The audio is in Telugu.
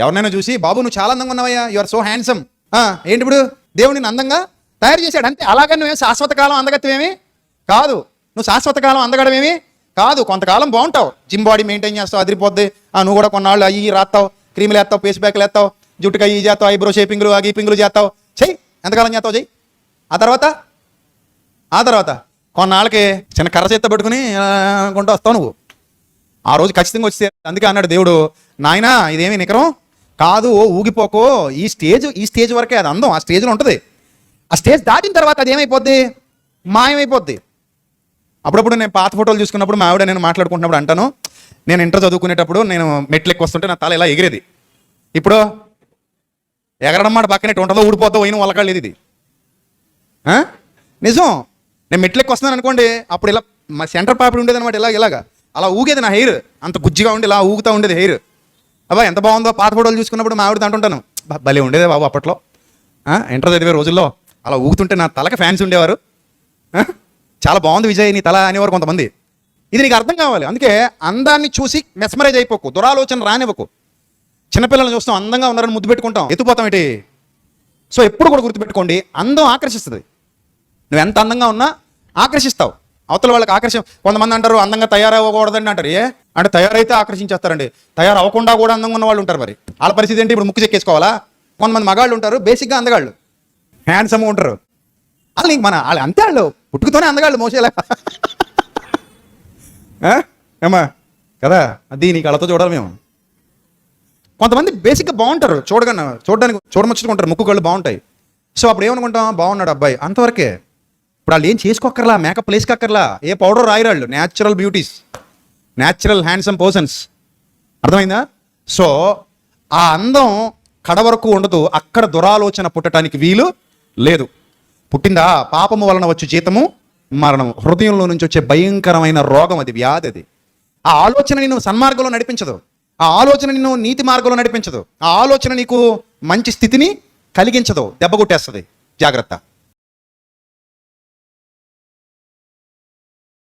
ఎవరినైనా చూసి బాబు నువ్వు చాలా అందంగా ఉన్నావయ్యా, యు ఆర్ సో హ్యాండ్సమ్, ఏంటి ఇప్పుడు దేవుడు నిన్ను అందంగా తయారు చేశాడు అంతే. అలాగే నువ్వేం శాశ్వత కాలం అందగత్తేమీ కాదు, నువ్వు శాశ్వత కాలం అందగడమేమి కాదు. కొంతకాలం బాగుంటావు, జిమ్ బాడీ మెయింటైన్ చేస్తావు, అదిరిపోద్ది. నువ్వు కూడా కొన్నాళ్ళు అయ్యి రాస్తావు, క్రీములు వేస్తావు, ఫేస్ ప్యాక్లు వేస్తావు, జుట్టుకి అయ్యి చేస్తావు, ఐబ్రో షేపింగ్లు ఆ గీపింగ్లు చేస్తావు, చెయ్యి. ఎంతకాలం చేస్తావు చెయ్యి. ఆ తర్వాత కొన్నాళ్ళకి చిన్న కర్ర చేత్తో పెట్టుకుని కొంటూ వస్తావు నువ్వు. ఆ రోజు ఖచ్చితంగా వచ్చే. అందుకే అన్నాడు దేవుడు, నాయనా ఇదేమి నికరం కాదు, ఊగిపోకో, ఈ స్టేజ్ వరకే అది అందం, ఆ స్టేజ్లో ఉంటుంది. ఆ స్టేజ్ దాటిన తర్వాత అది ఏమైపోద్ది, మాయమైపోద్ది. అప్పుడప్పుడు నేను పాత ఫోటోలు చూసుకున్నప్పుడు మా ఆవిడ నేను మాట్లాడుకుంటున్నప్పుడు అంటాను, నేను ఇంటర్ చదువుకునేటప్పుడు నేను మెట్లు ఎక్కువ వస్తుంటే నా తల ఇలా ఎగిరేది. ఇప్పుడు ఎగరడం మాట పక్కనే ఉంటుందో ఊడిపోతావు పోయిన వాళ్ళకాళ్ళు ఇది నిజం. నేను మెట్లు ఎక్కువ వస్తున్నాను అనుకోండి, అప్పుడు ఇలా మా సెంటర్ పాపిడి ఉండేది అనమాట, ఇలాగా అలా ఊగేది నా హెయిర్, అంత గుజ్జిగా ఉండి ఇలా ఊగుతూ ఉండేది హెయిర్. అబ్బా ఎంత బాగుందో పాత ఫోటోలు చూసుకున్నప్పుడు మా ఆవిడ అంటుంటాను, భలే ఉండేదే బాబు అప్పట్లో, ఇంటర్ చదివే రోజుల్లో అలా ఊగుతుంటే నా తలకి ఫ్యాన్స్ ఉండేవారు, చాలా బాగుంది విజయ్ నీ తల అనేవారు కొంతమంది. ఇది నీకు అర్థం కావాలి. అందుకే అందాన్ని చూసి మెస్మరైజ్ అయిపోకు, దురాలోచన రానివ్వకు. చిన్నపిల్లల్ని చూస్తాం అందంగా ఉన్నారని ముద్దు పెట్టుకుంటాం, ఎత్తుపోతాం ఏంటి. సో ఎప్పుడు కూడా గుర్తుపెట్టుకోండి, అందం ఆకర్షిస్తుంది. నువ్వు ఎంత అందంగా ఉన్నా ఆకర్షిస్తావు, అవతల వాళ్ళకి కొంతమంది అంటారు అందంగా తయారవ్వకూడదండి అంటారు. అంటే తయారైతే ఆకర్షించేస్తారండి, తయారవ్వకుండా కూడా అందంగా ఉన్న వాళ్ళు ఉంటారు. మరి వాళ్ళ పరిస్థితి ఏంటి, ఇప్పుడు ముక్కు చెక్కేసుకోవాలా? కొంతమంది మగాళ్ళు ఉంటారు బేసిక్గా అందగాళ్ళు, హ్యాండ్సమ్గా ఉంటారు. వాళ్ళు వాళ్ళు అంతే, వాళ్ళు పుట్టుకతోనే అందగాళ్ళు మోసేలా ఏమా కదా, అది నీ కళ్ళతో చూడాలి మేము. కొంతమంది బేసిక్గా బాగుంటారు, చూడడానికి చూడముచ్చుకుంటారు, ముక్కు కళ్ళు బాగుంటాయి. సో అప్పుడు ఏమనుకుంటాం, బాగున్నాడు అబ్బాయి, అంతవరకే. ఇప్పుడు వాళ్ళు ఏం చేసుకోక్కర్లా, మేకప్ వేసుకోక్కర్లా, ఏ పౌడర్ రాయరాళ్ళు, natural beauties, natural handsome persons. అర్థమైందా? సో ఆ అందం కడ వరకు ఉండదు, అక్కడ దురాలోచన పుట్టడానికి వీలు లేదు. పుట్టిందా పాపము వలన వచ్చే జీతము మరణం. హృదయంలో నుంచి వచ్చే భయంకరమైన రోగం అది, వ్యాధి అది. ఆ ఆలోచన నిన్ను సన్మార్గంలో నడిపించదు, ఆ ఆలోచన నిన్ను నీతి మార్గంలో నడిపించదు, ఆ ఆలోచన నీకు మంచి స్థితిని కలిగించదు, దెబ్బ కొట్టేస్తుంది. జాగ్రత్త.